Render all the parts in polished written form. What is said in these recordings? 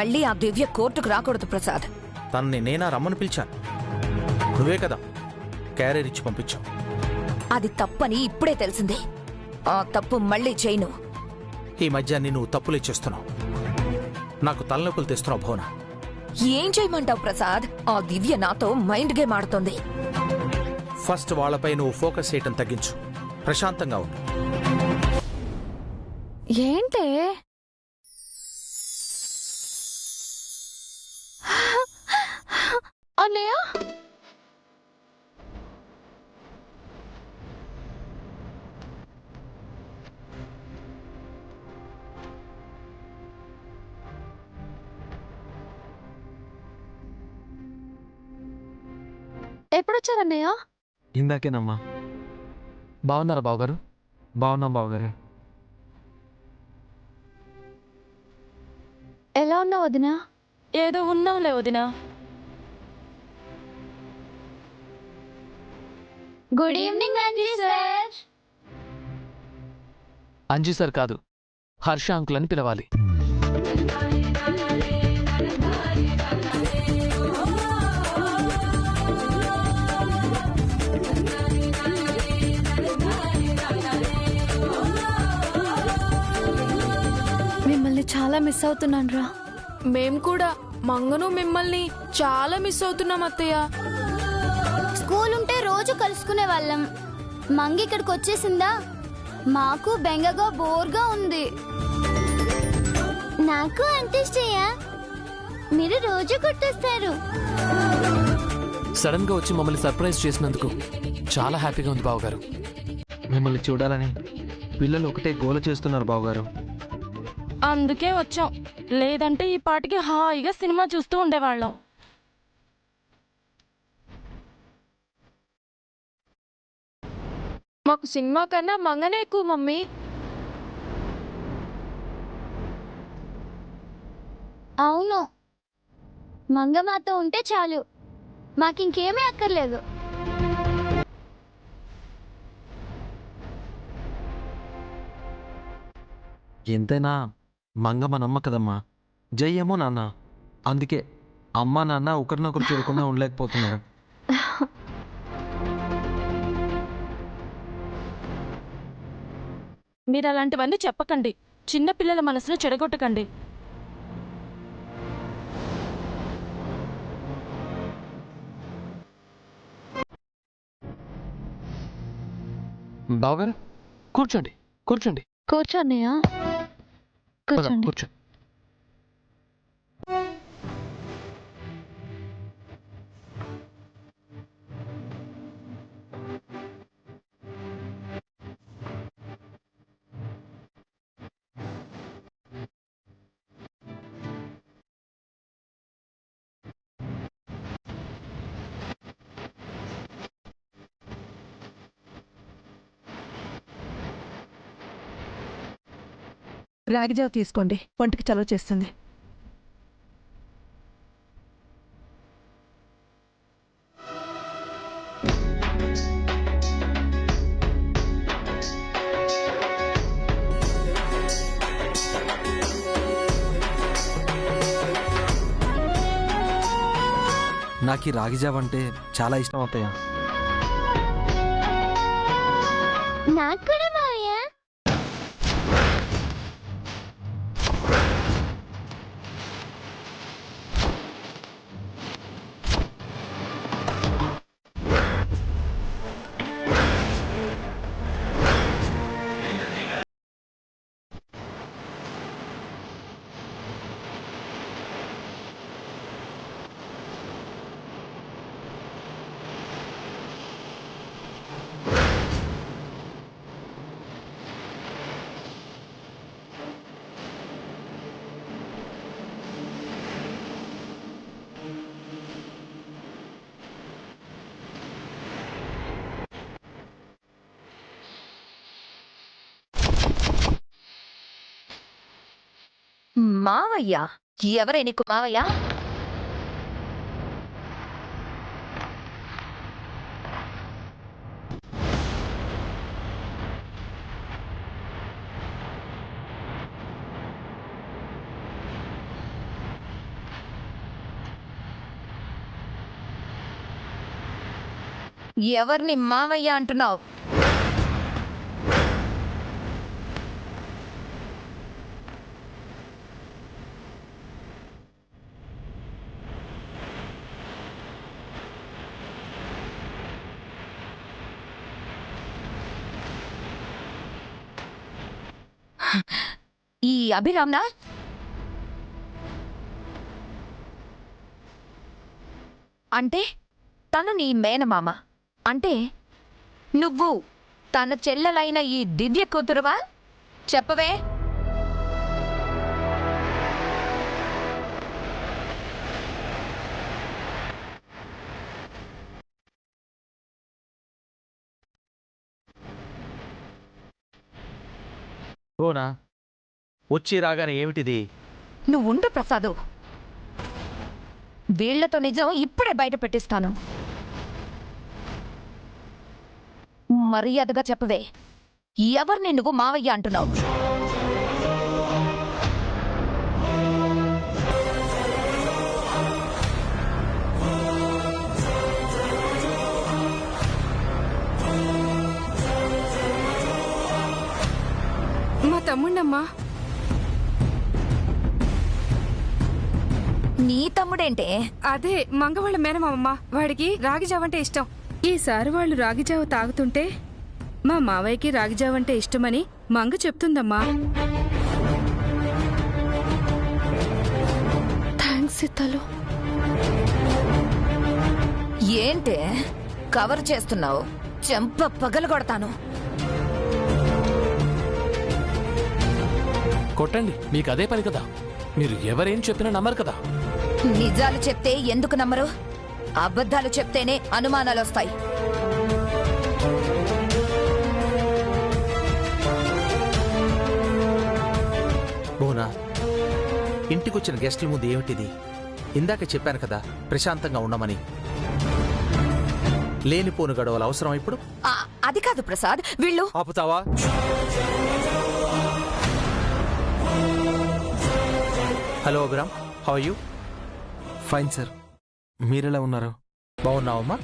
మళ్ళీ ఆ దివ్య కోర్టుకు రాకూడదు ప్రసాద్. తనని నేనా రమ్మని పిలిచాను. నువ్వే కదా క్యారియర్ ఇచ్చి పంపించావు. అది తప్పని ఇప్పుడే తెలిసింది. ఆ తప్పు మళ్ళీ చేయను. ఈ మధ్య నువ్వు తప్పులే చేస్తున్నావు. నాకు తలనొప్పులు తెస్తున్నావు భువన. ఏం చేయమంటావు ప్రసాద్? ఆ దివ్య నాతో మైండ్ గేమ్ ఆడుతోంది. ఫస్ట్ వాళ్ళపై నువ్వు ఫోకస్ చేయటం తగ్గించు. ప్రశాంతంగా ఉండు. ఏంటే అన్నయ్య? ఎప్పుడొచ్చారన్నయ్య? ఇందాకేనమ్మా. బాగున్నారా బావగారు? బాగున్నాం బావగారు. ఎలా ఉన్నావు వదినా? ఏదో ఉన్నాంలే వదినా. Good evening Anji sir. Anji sir కాదు, హర్ష అంకుల్ అని పిలవాలి. మిమ్మల్ని చాలా మిస్ అవుతున్నాను రా. మేం కూడా మంగను మిమ్మల్ని చాలా మిస్ అవుతున్నాం అత్తయ్య. స్కూల్ ఉంటే రోజు కలుసుకునే వాళ్ళం. మంగి ఇక్కడికి వచ్చేసిందా మాకు బెంగగా బోర్గా ఉంది. నాకు అంతేష్టయ్య, మీరు రోజు గుర్తొస్తారు. సడన్ గా వచ్చి మమ్మల్ని సర్ప్రైజ్ చేసినందుకు చాలా హ్యాపీగా ఉంది బావగారు. మిమ్మల్ని చూడాలని పిల్లలు ఒకటే గోల చేస్తున్నారు బావగారు. అందుకే వచ్చాం, లేదంటే ఈ పాటికి హాయిగా సినిమా చూస్తూ ఉండేవాళ్ళం. మాకు సినిమా కన్నా మంగనే ఎక్కువ మమ్మీ. అవును, మంగ మాతో ఉంటే చాలు, మాకింకేమీ అక్కర్లేదు. ఎంతైనా మంగ మనమ్మ కదమ్మా. జై ఏమో నాన్న. అందుకే అమ్మ నాన్న ఒకరినొకరు చూడకుండా ఉండలేకపోతున్నారు. మీరు అలాంటివన్నీ చెప్పకండి, చిన్న పిల్లల మనసును చెడగొట్టకండి. బావగారు కూర్చోండి, కూర్చోండి. కూర్చో అన్నయ్య, కూర్చోండి. కూర్చో. రాగిజావ తీసుకోండి, ఒంటికి చలవ చేస్తుంది. నాకు ఈ రాగిజావ అంటే చాలా ఇష్టం అవుతాయా. నాకు కూడా మావయ్య. మావయ్య? ఎవరే నీకు మావయ్య? ఎవరిని మావయ్య అంటున్నావు? ఈ అభిరామ్నా? అంటే తను నీ మేనమామ. అంటే నువ్వు తన చెల్లెలైన ఈ దివ్య కూతురువా? చెప్పవే. ఓనా వచ్చి రాగానే ఏమిటిది? నువ్వుండు ప్రసాదు, వీళ్లతో నిజం ఇప్పుడే బయట పెట్టిస్తాను. మర్యాదగా చెప్పవే, ఎవరిని నువ్వు మావయ్య అంటున్నావు? మా తమ్ముడమ్మా. నీ తమ్ముడేంటే? అదే మంగవాళ్ళ మేనమామమ్మ. వాడికి రాగిజావ అంటే ఇష్టం. ఈసారి వాళ్ళు రాగిజావ తాగుతుంటే మా మావయ్యకి రాగిజావ అంటే ఇష్టమని మంగ చెప్తుందమ్మా. థ్యాంక్స్ సీతాలు. ఏంటే కవర్ చేస్తున్నావు? చెంప పగలు కొడతాను. కొట్టండి, మీకు అదే పని కదా. మీరు ఎవరేం చెప్పినా నమ్మరు కదా. నిజాలు చెప్తే ఎందుకు నమ్మరు? అబద్ధాలు చెప్తేనే అనుమానాలు వస్తాయి. బోనా, ఇంటికొచ్చిన గెస్టుల ముందు ఏమిటిది? ఇందాక చెప్పాను కదా ప్రశాంతంగా ఉండమని. లేనిపోను గడవలు అవసరం ఇప్పుడు? అది కాదు ప్రసాద్, వీళ్ళు. ఆపుతావా? Hello Abhiram, how are you? Fine sir, మీరెలా ఉన్నారు? బాగున్నావమ్మా?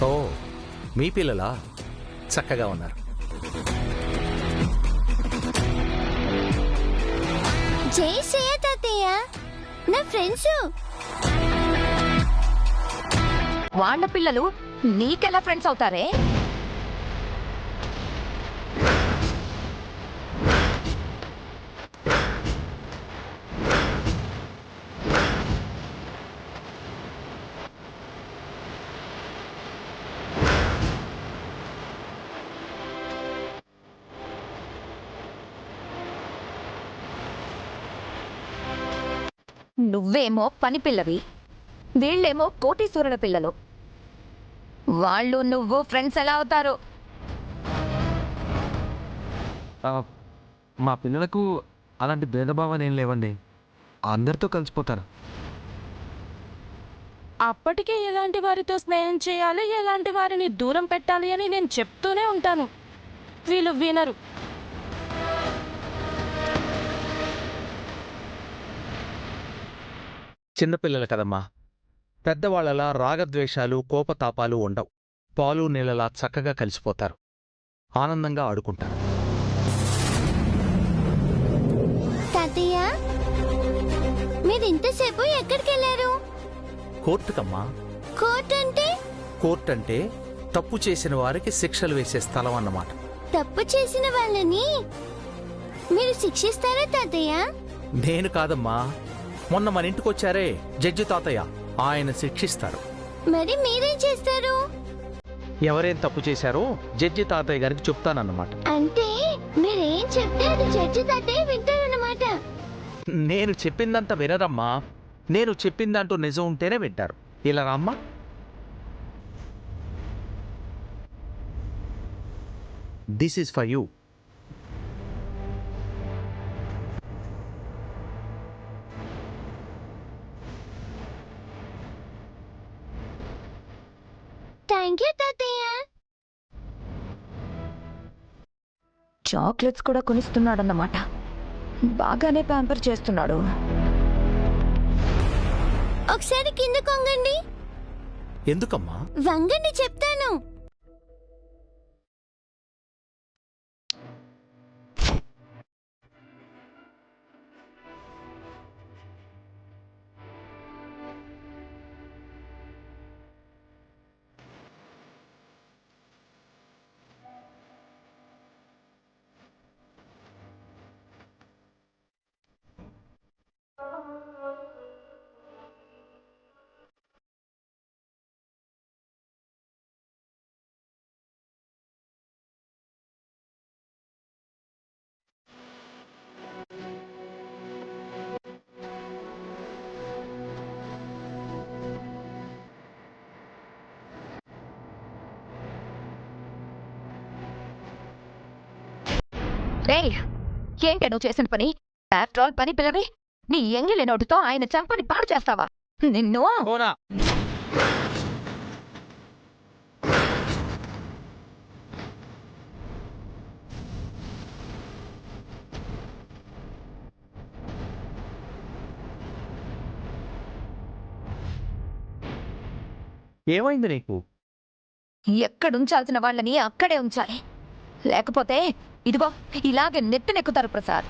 ఓ, మీ పిల్లలా? చక్కగా ఉన్నారు. జై శ్రేయ తాతయ్య, నా ఫ్రెండ్స్. వాళ్ళ పిల్లలు నీకెలా ఫ్రెండ్స్ అవుతారే? నువ్వేమో పని పిల్లవి, వీళ్ళేమో కోటీశ్వరుల పిల్లలు. వాళ్ళు నువ్వు ఫ్రెండ్స్ ఎలా అవుతారు? మా పిల్లలకు అలాంటి భేదభావాలు ఏం లేవండి, అందరితో కలిసిపోతారు. అప్పటికే ఎలాంటి వారితో స్నేహం చేయాలి, ఎలాంటి వారిని దూరం పెట్టాలి అని నేను చెప్తూనే ఉంటాను. వీళ్ళు వినరు. చిన్నపిల్లలు కదమ్మా, పెద్దవాళ్లలా రాగద్వేషాలు కోపతాపాలు ఉండవు. పాలు నీళ్ళలా చక్కగా కలిసిపోతారు, ఆనందంగా ఆడుకుంటారు. తాతయ్య, మీరు ఇంతసేపు ఎక్కడికి వెళ్ళారు? కోర్టుకమ్మా. కోర్ట్ అంటే? కోర్టు అంటే తప్పు చేసిన వారికి శిక్షలు వేసే స్థలం అన్నమాట. తప్పు చేసిన వాళ్ళని మీరు శిక్షిస్తారా తాతయ్య? నేను కాదమ్మా, మొన్న మన ఇంటికొచ్చారే జడ్జి తాతయ్య, ఆయన శిక్షిస్తారు. మరి మీరేం చేస్తారు? ఎవరేం తప్పు చేశారో జడ్జి తాతయ్య గారికి చెప్తానన్నమాట. అంటే మీరేం చెప్తే అది జడ్జి తాతయ్య వింటారన్నమాట. నేను చెప్పిందంతా వినరమ్మా, నేను చెప్పిందంటూ నిజం ఉంటేనే వింటారు. ఇలా రామ్మా. This is for you. Thank you తాతయ్య. చాక్లెట్స్ కూడా కొనిస్తున్నాడన్నమాట. బాగానే ప్యాంపర్ చేస్తున్నాడు. ఒకసారి కింద కొంగండి. ఎందుకమ్మా? వంగండి చెప్తాను. రేయ్, ఏంటి నువ్వు చేసిన పని? ఆఫ్టర్ ఆల్ పని పిల్లవి నీ ఎంగిలి నోటితో ఆయన చంపని పాడు చేస్తావా? నిన్ను భువనా, ఏమైంది నీకు? ఎక్కడుంచాల్సిన వాళ్ళని అక్కడే ఉంచాలి, లేకపోతే ఇదిగో ఇలాగే నెత్తినెక్కుతారు ప్రసాద్.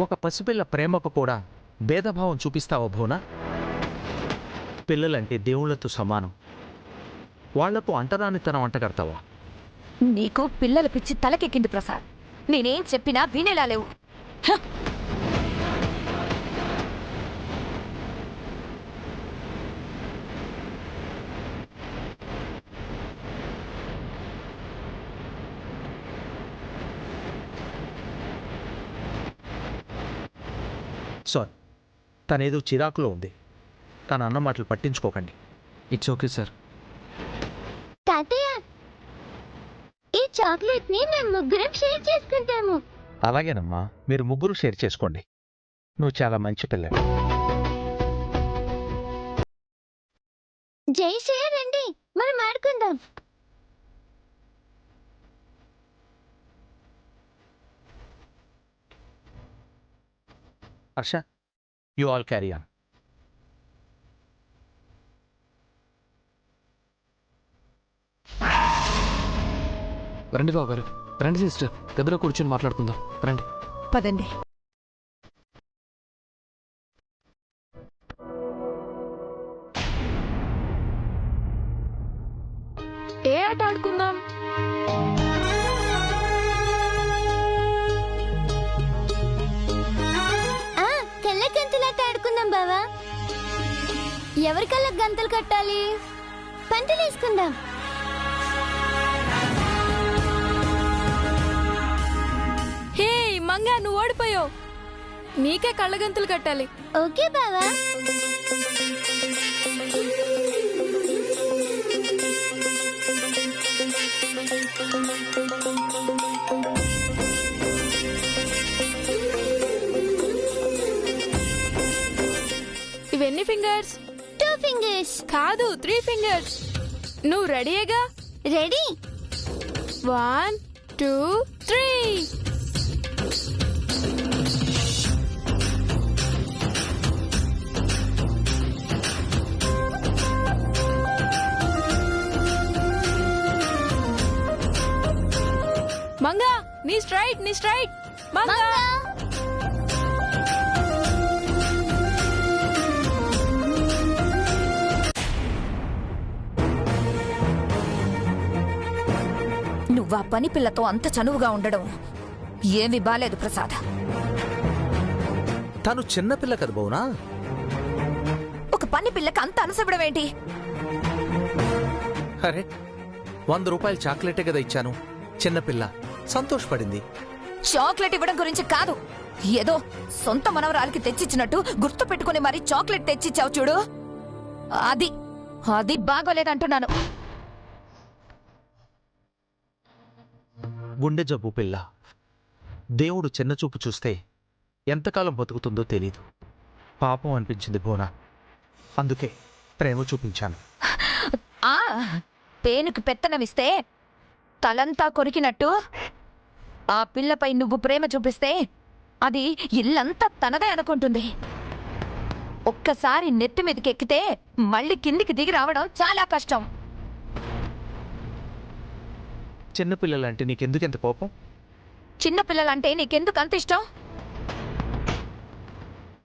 ఒక పసిపిల్ల ప్రేమకు కూడా భేదభావం చూపిస్తావా భువనా? పిల్లలంటే దేవుళ్లతో సమానం, వాళ్లకు అంటరానితనం అంటగడతావా? నీకు పిల్లల పిచ్చి తలకెక్కింది ప్రసాద్. నేనేం చెప్పినా వినేలా లేవు. హ! సార్, తనేదో చిరాకులో ఉంది. తన అన్న మాటలు పట్టించుకోకండి. It's okay sir. తాతయ్య, ఈ చాక్లెట్ ని మేము ముగ్గురం షేర్ చేసుకుంటాము. అలాగేనమ్మా, మీరు ముగ్గురు షేర్ చేసుకోండి. నువ్వు చాలా మంచి పిల్లవి. జై శ్రేయ రండి, మనం ఆడుకుందాం. Harsha, you all carry on. రండి బాబు గారు, రండి సిస్టర్, గదిలో కూర్చొని మాట్లాడుకుందాం రండి. పదండి. ఏ ఆట ఆడుకుందాం? కళ్ళ గంతులాట ఆడుకుందాం బావా. ఎవరి కళ్ళకు గంతలు కట్టాలి? పంటలు వేసుకుందాం. హే మంగా, నువ్వు ఓడిపోయావు. నీకే కళ్ళగంతులు కట్టాలి. ఓకే బావా. ఇవెన్ని ఫింగర్స్? 2 ఫింగర్స్. కాదు, 3 ఫింగర్స్. నువ్వు రెడీయేగా? రెడీ. 1 2 3. మంగా, నీ స్ట్రైట్, నీ స్ట్రైట్. మంగా, నువ్వా పని పిల్లతో అంత చనువుగా ఉండడం ఏమీ బాలేదు ప్రసాద్. తను చిన్నపిల్ల కదా భువనా? ఒక పని పిల్లకి అంత అనుసవడం ఏంటి? అరే, 100 రూపాయలు చాక్లెటే కదా ఇచ్చాను. చిన్నపిల్ల సంతోషపడింది. చాక్లెట్ ఇవ్వడం గురించి కాదు, ఏదో సొంత మనవరాలకి తెచ్చిచ్చినట్టు గుర్తు పెట్టుకుని మరీ చాక్లెట్ తెచ్చిచ్చావు చూడు, అది అది బాగోలేదంటున్నాను. గుండె జబ్బు పిల్ల. దేవుడు చిన్నచూపు చూస్తే ఎంతకాలం బతుకుతుందో తెలీదు. పాపం అనిపించింది భువనా, అందుకే ప్రేమ చూపించాను. ఆ పేనుకి పెత్తనమిస్తే తలంతా కొరికినట్టు ఆ పిల్లపై నువ్వు ప్రేమ చూపిస్తే అది ఇల్లంతా తనదే అనుకుంటుంది. ఒక్కసారి నెత్తి మీదకి ఎక్కితే మళ్ళీ కిందికి దిగి రావడం చాలా కష్టం. చిన్నపిల్లలంటే నీకెందుకెంత కోపం? చిన్నపిల్లలంటే నీకెందుకు అంత ఇష్టం?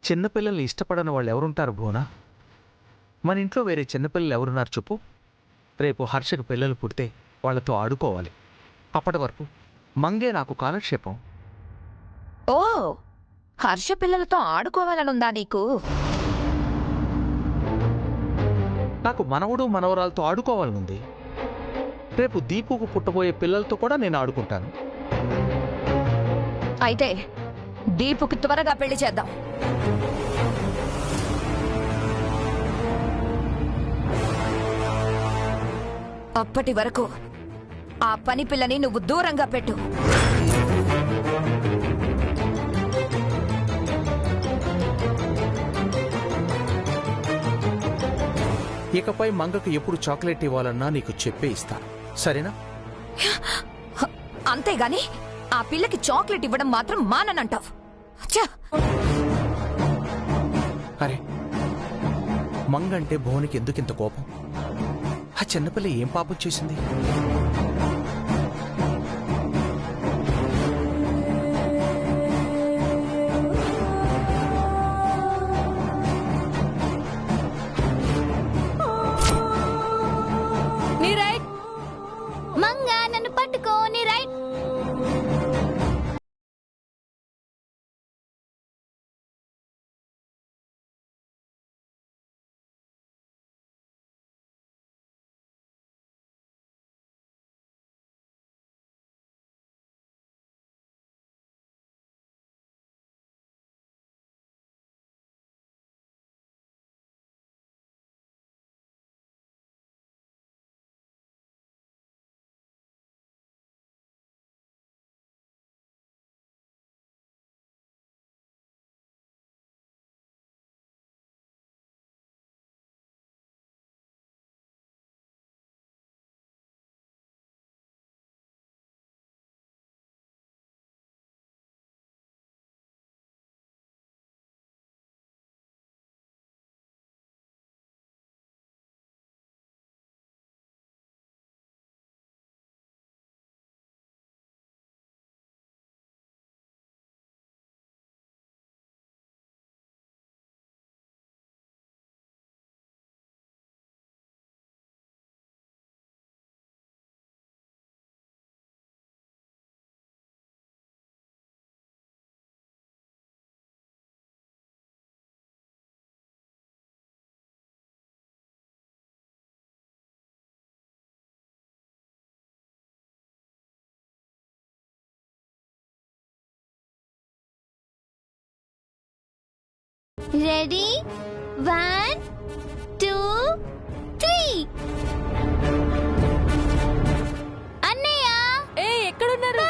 చిన్నపిల్లల్ని ఇష్టపడని వాళ్ళు ఎవరుంటారు భువన? మన ఇంట్లో వేరే చిన్నపిల్లలు ఎవరున్నారు చెప్పు? రేపు హర్షకు పిల్లలు పుడితే వాళ్ళతో ఆడుకోవాలి. అప్పటి వరకు మంగే నాకు కాలక్షేపం. ఓ, హర్ష పిల్లలతో ఆడుకోవాలనుందా నీకు? నాకు మనవడు మనవరాలతో ఆడుకోవాలనుంది. రేపు దీపుకు పుట్టబోయే పిల్లలతో కూడా నేను ఆడుకుంటాను. అయితే దీపుకి త్వరగా పెళ్లి చేద్దాం. అప్పటి వరకు ఆ పని పిల్లని నువ్వు దూరంగా పెట్టు. ఇకపై మంగకు ఎప్పుడు చాక్లెట్ ఇవ్వాలన్నా నీకు చెప్పే ఇస్తాను, సరేనా? అంతేగాని ఆ పిల్లకి చాక్లెట్ ఇవ్వడం మాత్రం మాననంటావు. ఛ! అరే, మంగంటే భువనికి ఎందుకింత కోపం? ఆ చిన్నపిల్ల ఏం పాపం చేసింది? నీ రైట్. మంగ నన్ను పట్టుకో, నీ రైట్. రెడీ 1 2 3. అన్నయ్య. ఏ ఎక్కడున్నారు?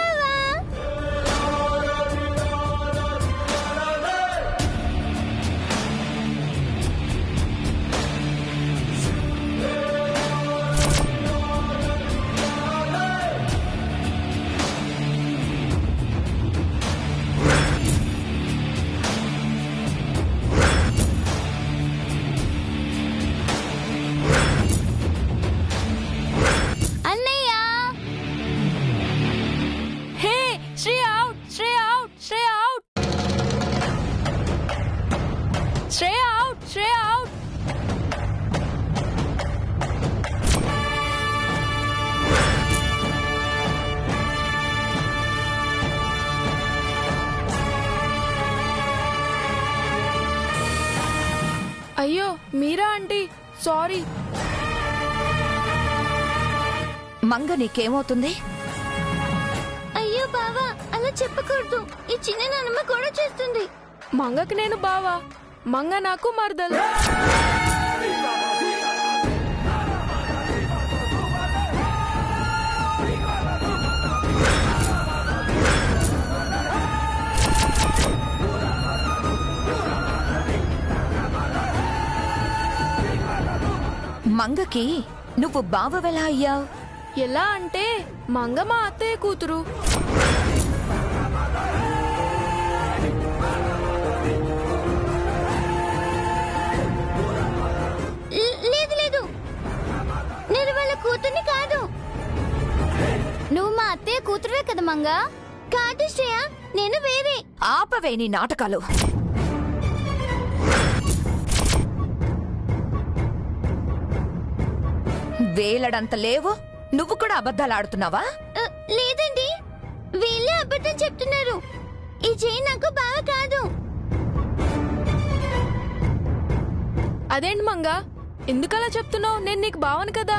అయ్యో మీరా ఆంటీ, సారీ. మంగ నీకేమవుతుంది? అయ్యో బావా, అలా చెప్పకూడదు. ఈ చిన్న నాన్నమ్మ కూడా చేస్తుంది. మంగకి నేను బావా, మంగ నాకు మరదలు. మంగకి నువ్వు బావవెలా అయ్యావు? ఎలా అంటే మంగ మా అత్తయ్య కూతురు. కూతుర్ని కాదు. నువ్వు మా అత్తయ్య కూతురువే కదా మంగా. కాదు శ్రేయ, నేను వేరే. ఆపవే నీ నాటకాలు. వేలడంత లేవు, నువ్వు కూడా అబద్ధాలు ఆడుతున్నావా? లేదండి, వీళ్ళే అబద్ధం చెప్తున్నారు. ఈ జై నాకు బావ కాదు. అదేంటి మంగా, ఎందుకలా చెప్తున్నావు? నేను నీకు బావను కదా.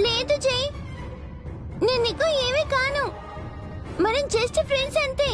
లేదు జై, నేను నీకు ఏమీ కాను. మనం జస్ట్ ఫ్రెండ్స్ అంతే.